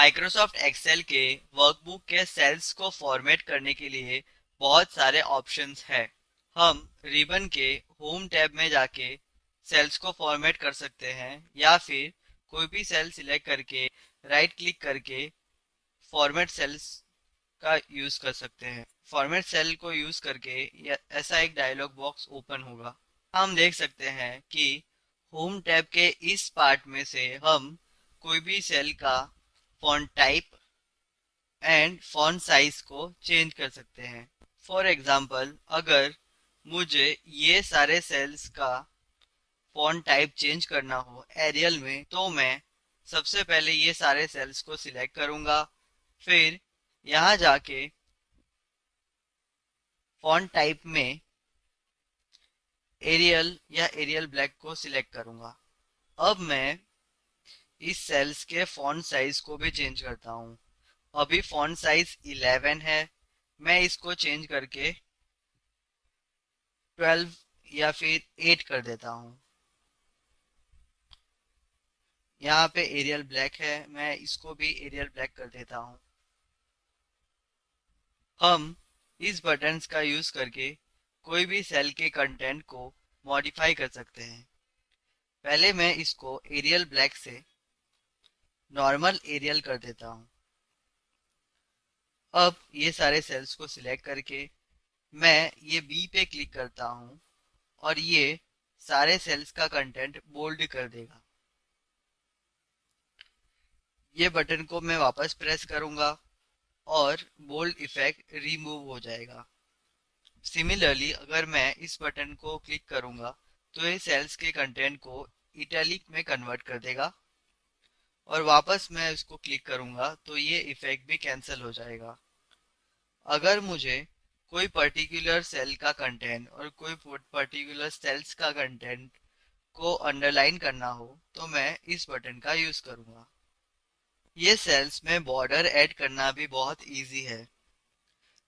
Microsoft Excel के workbook के sales को फॉर्मेट करने के लिए बहुत सारे ऑप्शंस हैं। हम रिबन के होम टैब में जाके सेल्स को फॉर्मेट कर सकते हैं या फिर कोई भी सेल सिलेक्ट करके राइट क्लिक करके फॉर्मेट सेल्स का यूज कर सकते हैं। फॉर्मेट सेल को यूज करके ऐसा एक डायलॉग बॉक्स ओपन होगा। हम देख सकते हैं कि होम टैब के इस पार्ट में से हम कोई भी सेल का font type and font size को चेंज कर सकते हैं। फॉर एग्जांपल, अगर मुझे ये सारे सेल्स का फॉन्ट टाइप चेंज करना हो एरियल में, तो मैं सबसे पहले ये सारे सेल्स को सिलेक्ट करूंगा। फिर यहाँ जाके फॉन्ट टाइप में एरियल या एरियल ब्लैक को सिलेक्ट करूंगा। अब मैं इस सेल्स के फॉन्ट साइज को भी चेंज करता हूँ। अभी फॉन्ट साइज 11 है, मैं इसको चेंज करके 12 या फिर 8 कर देता हूँ। यहाँ पे एरियल ब्लैक है, मैं इसको भी एरियल ब्लैक कर देता हूँ। हम इस बटन्स का यूज करके कोई भी सेल के कंटेंट को मॉडिफाई कर सकते हैं। पहले मैं इसको एरियल ब्लैक से नॉर्मल एरियल कर देता हूँ। अब ये सारे सेल्स को सिलेक्ट करके मैं ये बी पे क्लिक करता हूँ और ये सारे सेल्स का कंटेंट बोल्ड कर देगा। ये बटन को मैं वापस प्रेस करूंगा और बोल्ड इफेक्ट रिमूव हो जाएगा। सिमिलरली, अगर मैं इस बटन को क्लिक करूंगा तो ये सेल्स के कंटेंट को इटैलिक में कन्वर्ट कर देगा और वापस मैं इसको क्लिक करूंगा तो ये इफेक्ट भी कैंसिल हो जाएगा। अगर मुझे कोई पर्टिकुलर सेल का कंटेंट और कोई पर्टिकुलर सेल्स का कंटेंट को अंडरलाइन करना हो तो मैं इस बटन का यूज करूंगा। ये सेल्स में बॉर्डर ऐड करना भी बहुत इजी है।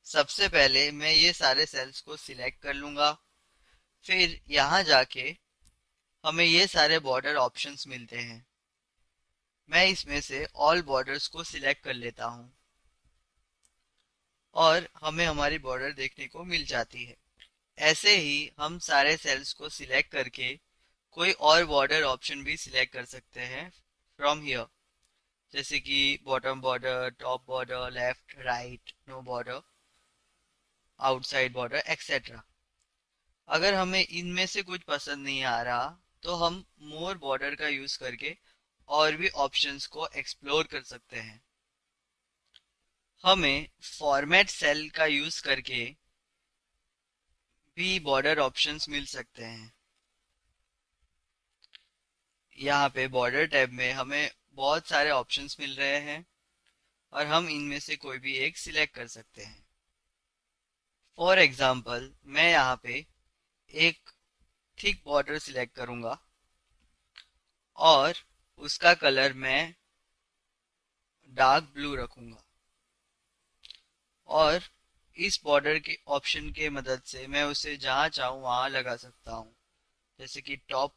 सबसे पहले मैं ये सारे सेल्स को सिलेक्ट कर लूंगा। फिर यहाँ जाके हमें ये सारे बॉर्डर ऑप्शंस मिलते हैं। मैं इसमें से ऑल बॉर्डर्स को सिलेक्ट कर लेता हूँ और हमें हमारी बॉर्डर देखने को मिल जाती है। ऐसे ही हम सारे सेल्स को सिलेक्ट करके कोई और बॉर्डर ऑप्शन भी सिलेक्ट कर सकते हैं फ्रॉम हियर, जैसे कि bottom border, top border, left, right, no border, outside border, etcetera. अगर हमें इनमें से कुछ पसंद नहीं आ रहा तो हम मोर बॉर्डर का यूज करके और भी ऑप्शंस को एक्सप्लोर कर सकते हैं। हमें फॉर्मेट सेल का यूज करके भी बॉर्डर ऑप्शंस मिल सकते हैं। यहाँ पे बॉर्डर टैब में हमें बहुत सारे ऑप्शंस मिल रहे हैं और हम इनमें से कोई भी एक सिलेक्ट कर सकते हैं। फॉर एग्जाम्पल, मैं यहाँ पे एक थिक बॉर्डर सिलेक्ट करूंगा और उसका कलर मैं डार्क ब्लू रखूंगा और इस बॉर्डर के ऑप्शन के मदद से मैं उसे जहां चाहूँ वहां लगा सकता हूँ, जैसे कि टॉप,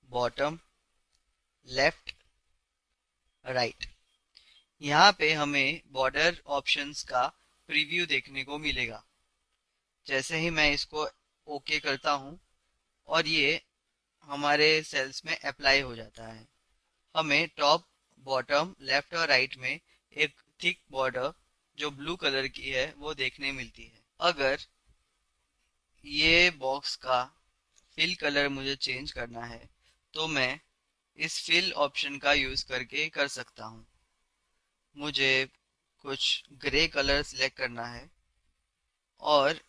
बॉटम, लेफ्ट, राइट। यहाँ पे हमें बॉर्डर ऑप्शंस का प्रीव्यू देखने को मिलेगा। जैसे ही मैं इसको ओके करता हूँ और ये हमारे सेल्स में अप्लाई हो जाता है, हमें टॉप, बॉटम, लेफ्ट और राइट में एक थिक बॉर्डर जो ब्लू कलर की है वो देखने मिलती है। अगर ये बॉक्स का फिल कलर मुझे चेंज करना है तो मैं इस फिल ऑप्शन का यूज करके कर सकता हूँ। मुझे कुछ ग्रे कलर सिलेक्ट करना है और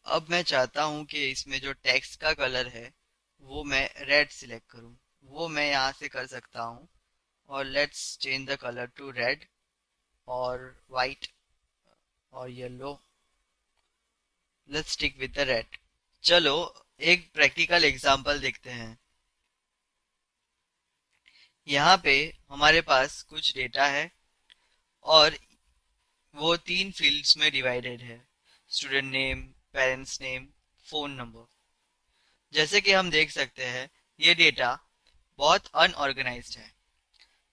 अब मैं चाहता हूँ कि इसमें जो टेक्स्ट का कलर है वो मैं रेड सिलेक्ट करूँ। वो मैं यहाँ से कर सकता हूँ और let's change the colour to red और वाइट और yellow. Let's stick with the red. चलो एक प्रैक्टिकल एग्जांपल देखते हैं। यहाँ पे हमारे पास कुछ डेटा है और वो 3 फील्ड्स में डिवाइडेड है: student name, parents name, phone number. जैसे कि हम देख सकते हैं ये डेटा बहुत अनऑर्गेनाइज्ड है।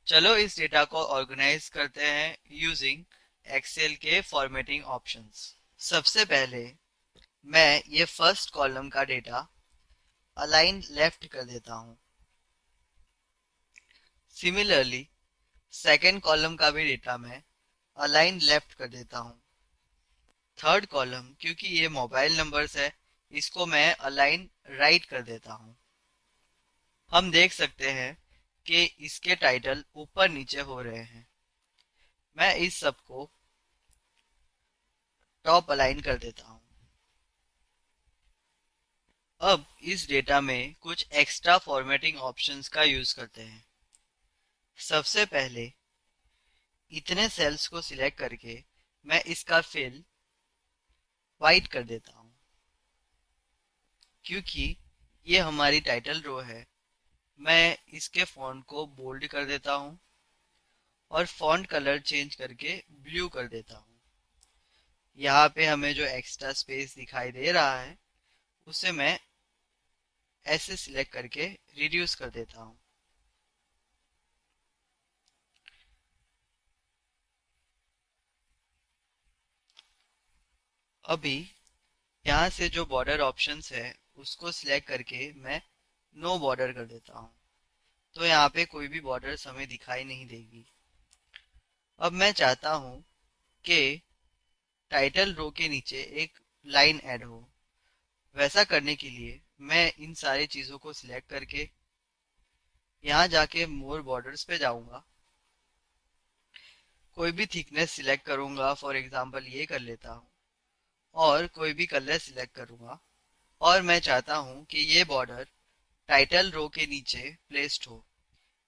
चलो इस डेटा को ऑर्गेनाइज करते हैं यूजिंग एक्सेल के फॉर्मेटिंग ऑप्शंस। सबसे पहले मैं ये फर्स्ट कॉलम का डेटा अलाइन लेफ्ट कर देता हूँ। सिमिलरली सेकेंड कॉलम का भी डेटा मैं अलाइन लेफ्ट कर देता हूँ। थर्ड कॉलम, क्योंकि ये मोबाइल नंबर्स है, इसको मैं अलाइन राइट कर देता हूँ। हम देख सकते हैं कि इसके टाइटल ऊपर नीचे हो रहे हैं। मैं इस सब को टॉप अलाइन कर देता हूँ। अब इस डेटा में कुछ एक्स्ट्रा फॉर्मेटिंग ऑप्शंस का यूज करते हैं। सबसे पहले इतने सेल्स को सिलेक्ट करके मैं इसका फिल वाइट कर देता हूँ। क्योंकि ये हमारी टाइटल रो है, मैं इसके फॉन्ट को बोल्ड कर देता हूँ और फॉन्ट कलर चेंज करके ब्लू कर देता हूँ। यहाँ पे हमें जो एक्स्ट्रा स्पेस दिखाई दे रहा है उसे मैं ऐसे सिलेक्ट करके रिड्यूस कर देता हूँ। अभी यहाँ से जो बॉर्डर ऑप्शंस है उसको सिलेक्ट करके मैं नो बॉर्डर कर देता हूँ, तो यहाँ पे कोई भी बॉर्डर्स हमें दिखाई नहीं देगी। अब मैं चाहता हूँ कि टाइटल रो के नीचे एक लाइन ऐड हो। वैसा करने के लिए मैं इन सारी चीज़ों को सिलेक्ट करके यहाँ जाके मोर बॉर्डर्स पे जाऊंगा। कोई भी थिकनेस सिलेक्ट करूंगा, फॉर एग्जांपल ये कर लेता हूँ, और कोई भी कलर सिलेक्ट करूंगा। और मैं चाहता हूँ कि ये बॉर्डर टाइटल रो के नीचे प्लेस्ड हो,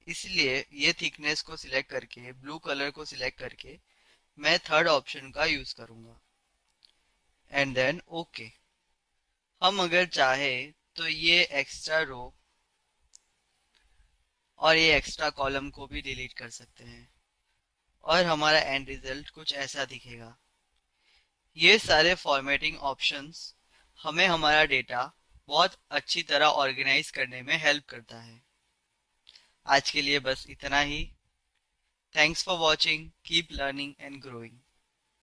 इसलिए ये थिकनेस को सिलेक्ट करके ब्लू कलर को सिलेक्ट करके मैं थर्ड ऑप्शन का यूज करूंगा एंड देन ओके। हम अगर चाहे तो ये एक्स्ट्रा रो और ये एक्स्ट्रा कॉलम को भी डिलीट कर सकते हैं और हमारा एंड रिजल्ट कुछ ऐसा दिखेगा। ये सारे फॉर्मेटिंग ऑप्शंस हमें हमारा डेटा बहुत अच्छी तरह ऑर्गेनाइज करने में हेल्प करता है। आज के लिए बस इतना ही। Thanks for watching, keep learning and growing.